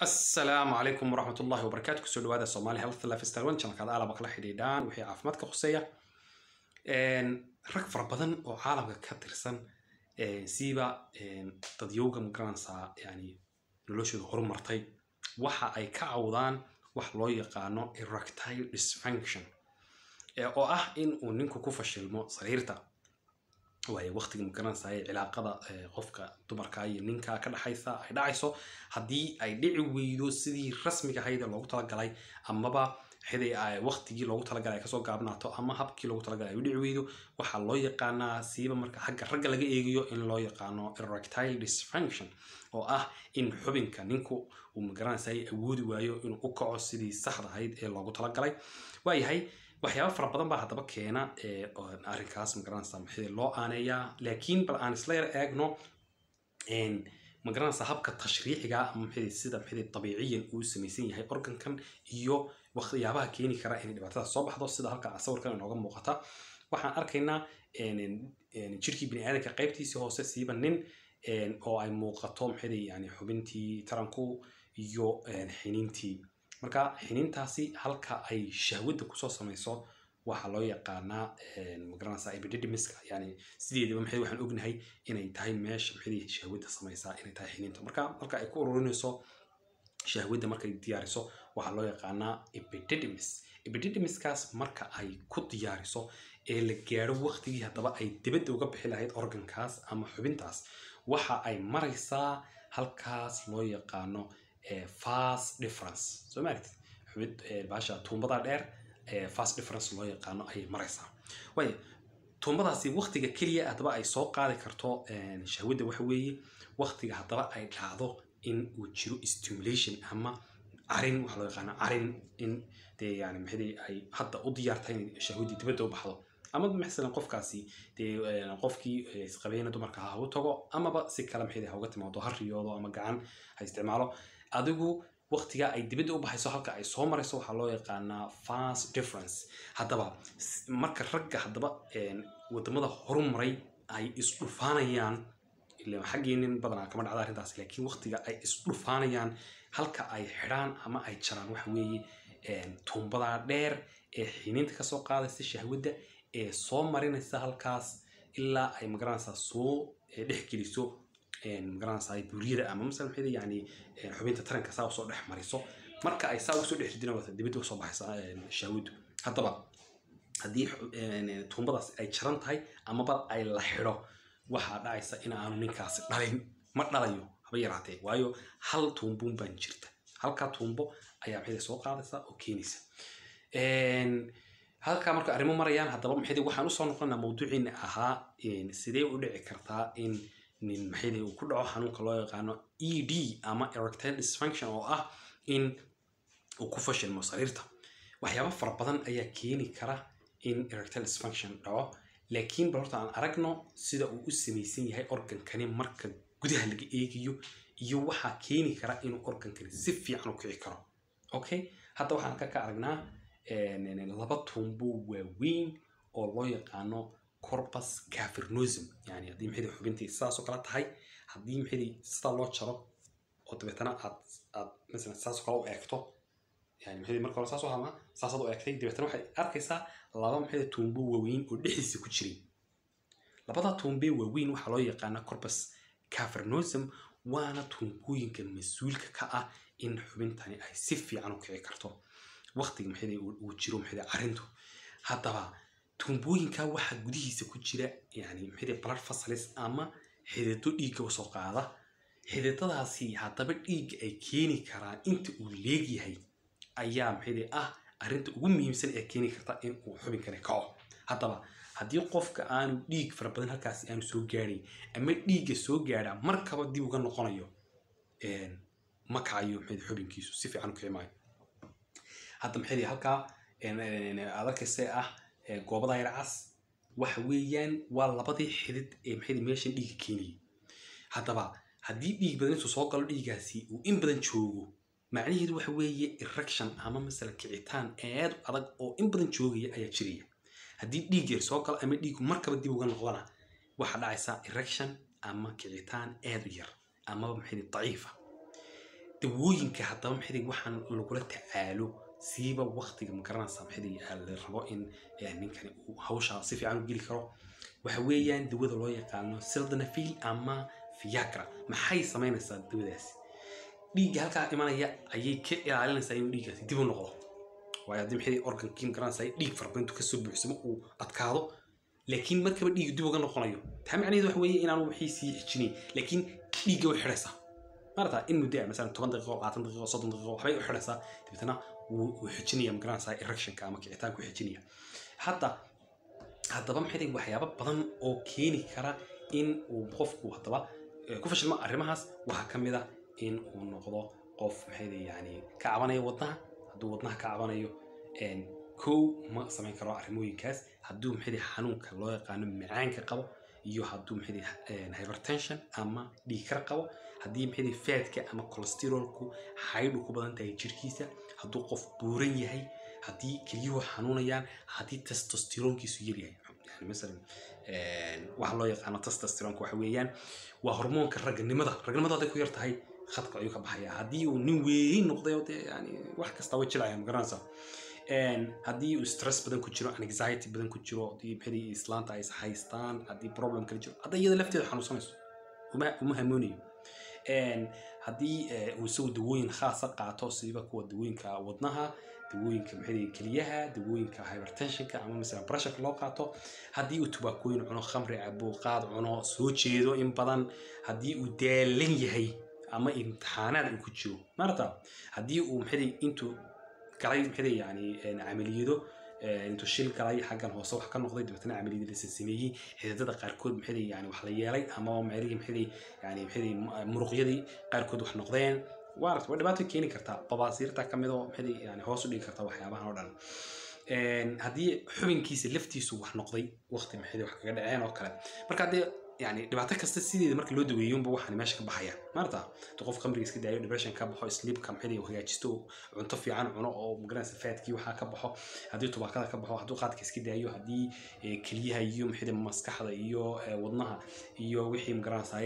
السلام عليكم ورحمة الله وبركاته. كسر هذا الصومالي هيلث لايف ستايل وان كان على بقلة حديدان وهي عافمتك خصية رك بدن وعالم كترسن سيبا تديوجا مقرنصا يعني نلوش الهرم مرتي وحا أي كعوضان وح لو يقانو erectile dysfunction oo ah in uu ninku ku fashilmo sariirta way waqtiga maqranaysa cilaaqada qofka dumarka iyo ninka ka dhaxaysa ay dhacayso hadii ay dhici weydo sidii rasmiga ahayd loogu talagalay amaba xidii ay waqtigii loogu talagalay ka soo gaabnaato ama habkii loogu talagalay ay dhici weydo waxa loo yaqaanaa siiba marka xagga ragga laga eegiyo in loo yaqaano erectile dysfunction oo ah in xubinka ninku uu maqranaysa awoodi waayo inuu u kaco sidii saxda ahayd ee loogu talagalay waayahay waxyaabo fara badan baa hadaba keena arrinkaas magaranaysa maxay loo aaneeyaa laakiin bal aan isla yar eegno magaranaysa habka tashriiciga ama maxay sida maxay dabiiciyan uu sameeysan yahay organkan iyo waxyaabaha keeni kara in dhibaatada soo baxdo sida halka sawirkan inooga muuqata waxaan arkaynaa jirkii bini'aadamka qaybtiisa hoose siiba nin oo ay muuqato maxay yani xubintii taranku iyo xiniintii marka xiniintaasi halka ay shahwada ku soo sameeyso waxa loo yaqaanaa magaranaysa epididymiska yani sideedaba maxay waxaan ognahay inay tahay meesha maxay shahwada sameeysa inay tahay xiniinta marka ay ku ururinayso shahwada markay diyaariso waxa loo yaqaanaa epididymiskaas marka ay ku diyaariso ee la gaaro waqtigii hadaba ay dibadda uga bixi lahayd organkaas ama xubintaas waxa ay maraysaa halkaas loo yaqaano fast difference soo maartid xubid baasha tuumbada dheer fast difference loo yaqaano ay maraysaa way tuumbadaasi waqtiga kaliya hadaba ay soo qaadi karto shahwada waxa weeye waqtiga hadaba ay dhacdo in uu jiro stimulation ama arin waxa loo yaqaano arin in yani maxay ay hadda u diyaartay shahwada dibadda u baxdo ama مثلا qofkaasi qofkii isqabeena dumarka ha u tago ama ba si kala maxay uga timaado harriyoodo ama gacan ha isticmaalo adigu waqtiga ay dibadda u baxayso halka ay soo marayso waxa loo yaqaanaa fast difference hadaba marka ragga hadaba wadamada horumaray ay isdhufaanayaan ilaa xageennii badan kama dhacdo arrintaas laakiin waqtiga ay isdhufaanayaan halka ay xiraan ama ay jaraan waxa weeye tuumbada dheer ee xiniinta ka soo qaadaysa shahwada ee soo marinaysa halkaas ilaa ay magaranaysa soo dhexgeliso magaranaysa ay buriyada ama mesela maxay yani xubinta taranka saa soo dhex mariso marka ay saa soo dhex ridina wada dibadda soo baxaysa shahwadu hadaba hadii tuumbadaas ay jaran tahay ama ba ay la xiro waxa dhacaysa in aanu ninkaas dhalin ma dhalayo haba yaraatee waayo hal tuumbo baan jirta halka tuumbo ayaa maxay soo qaadaysa oo keenaysa halka marka arrimo marayaan hadaba maxay waxaan u soo noqonaa mawduuciina ahaa sidee u dhici kartaa in nin maxay uu ku dhaco xanuunka loo yaqaano ED ama erectile dysfunction oo ah in uu ku fashilmo sariirta waxyaabo fara badan ayaa keeni kara in erectile dysfunction dhaco laakiin horta aan aragno sida uu u sameeysan yahay organkani marka gudaha laga eegiyo iyo waxa keeni kara inuu organkani si fiican u kici karo okay hadda waxaan ka aragnaa laba tuumbo waaweyn oo loo yaqaano corpus cavernosum yani hadii maxay xubintii saas oo kala tahay hadii maxay sida loo jaro oo dabeetana aad mesela saas oo kala u eegto yani maxay marka hore saas oo hama saas oo eegtay dabeetana waxay arkaysaa laba maxay tuumbo waaweyn oo dhexdiisa ku jiray labada tuumbo waaweyn waxa loo yaqaano corpus cavernosum waana tuumbooyinka mas'uulka ka ah in xubintani ay si fiican u kici karto waqtiga maxay uu jiro maxay arintu hadaba tuumbooyinka waxa gudihiisa ku jira yani maxay blood vessels ama xidido dhiigga soo qaada xididadaasi hadaba dhiig ay keeni karaan inta uu leeyahay ayaa maxay arinta ugu muhiimsan ee keeni karta in uu xubinkani kaco hadaba hadii qofka aanu dhiig fara badan halkaas aanu soo gaarin ama dhiigga soo gaara markaba dib uga noqonayo ma kacayo maxay xubinkiisu si fiican u kicimaayo hadda maxay halka adarkaysa goobada yarcas waxa weeyaan waa labadii xidid ee maxay meesha dhiig keenay hadaba hadii dhiig badan soo galo dhiigaasi uu in badan joogo macnaheedu waxa weeye erection ama mesela kicitaan aad adag oo in badan joogaya ayaa jiraya hadii dhiig yar soo galo ama dhiig markaba dib uga noqdana waxa dhacaysa erection ama kicitaan aad u yar ama maxay daciifa dawooyinka haddaba maxay waxaan lagula tacaalo siiba waqtiga ma garanaysaa maxay la rabo in ninkani uu hawsha si fiican u geli karo waxa weeyaan dawada loo yaqaano sildenafil ama Viagra maxay sameynaysaa dawadaas dhiigga halka imanaya ayay ka ilaalinaysaa in dhiiggaasi dib u noqdo waayo hadii maxay organkii ma garanaysaa dhiig farbantu ka soo buuxsamo uu adkaado laakiin markaba dhiig dib uga noqonayo taa macnaheedu waxa weeye inaanu wixii sii xijinay laakiin dhiigga way xiraysaa marta in muddo مثلا 10 daqiiqo 20 daqiiqo 30 daqiiqo waxay u xiraysaa dibadna uu xijinaya ma garanaysaa erectionka ama kicitaanka uu xijinaya haddaba maxay waxyaabo badan oo keeni kara in uu qofku haddaba ku fashilmo arrimahaas waxa kamid ah in uu noqdo qof maxay yani ka cabanayo wadnaha hadduu wadnaha ka cabanayo kow ma samayn karo arrimooyinkaas hadduu maxay xanuunka loo yaqaano macaanka qabo iyo hadduu maxay hypertension ama dhiig kar qabo haddii maxay faatka ama cholesterolku xaydhu ku badan tahay jirkiisa hadduu qof buuran yahay haddii keliyuhu xanuunayaan haddii testosteronkiisu yar yahay yani mesela waxa loo yaqaano testosteronku waxa weeyaan waa hormoonka raganimada hadday ku yar tahay khadka ayuu ka baxaya haddii uu nin weyn noqday oo yani wax kasta way jilaya ma garanaysaa haddii uu stress badan ku jiro anxiety badan ku jiro haddii maxay islaanta ay haystaan haddii problem kale jiro hadday iyada lafteeda xanuunsanayso uma hamooniyo haddii uu soo dawooyin khaas ah qaato sida kuwa dawooyinka wadnaha dawooyinka maxay kaliyaha dawooyinka hypertensionka ama mesela pressure loo qaato haddii uu tubaakooyin cuno khamri cabo qaad cuno soo jeedo in badan haddii uu daalan yahay ama imtixaanaad uu ku jiro marta haddii uu maxay intuu galay maxay yani amaliyado intuu shil galay xaggan hoose wax ka noqday dibadna amaliyada la sameeyay xididada qaarkood maxay yani wax la yeelay ama meelihii maxay yani maxay muruqyadii qaarkood wax noqdeen waa dhibaato keeni karta babaasiirta kamid oo maxay yani hoos u dhigi karta waxyaabahan oo dhan haddii xubinkiisa laftiisu wax noqday waqti maxay wax kaga dhaceen oo kale marka hadii يعني dhibaato kasta sideeda marka loo daweeyo waxaan meesha ka baxaya maarta qof khamriga iska daayo depression ka baxo sleep ka maxay hagaajisto cunto fiican cuno oo magaranaysa faadkii waxa ka baxo hadii tubaakada ka baxo haduu qaadka iska daayo hadii kaliyaha iyo maxay maskaxda iyo wadnaha iyo wixii magaranaysa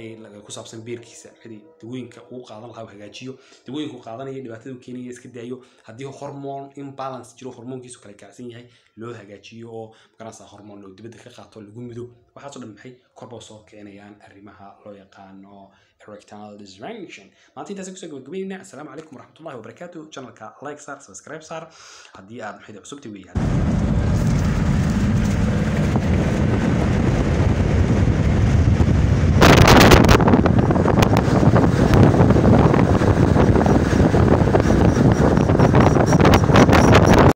ku saabsan beerkiisa maxay dawooyinka uu qaadan lahaa hagaajiyo dawooyinku qaadanaya dhibaatada keenaya iska daayo hadii hormone imbalance jiro hormoonkiisu kala kacsan yahay loo hagaajiyo oo magaranaysa hormone loo dibadda ka qaato lagu mido waxa soo dhan maxay korbo soo keenayaan arrimaha loo yaqaano erectile dysfunction maanta intaas ku soo gabagabeynaa assalaamu calaykum waraxmatullaahi wabarakaatuh channelka like sar subscribe sar haddii aad maxay cusubtay weeyaan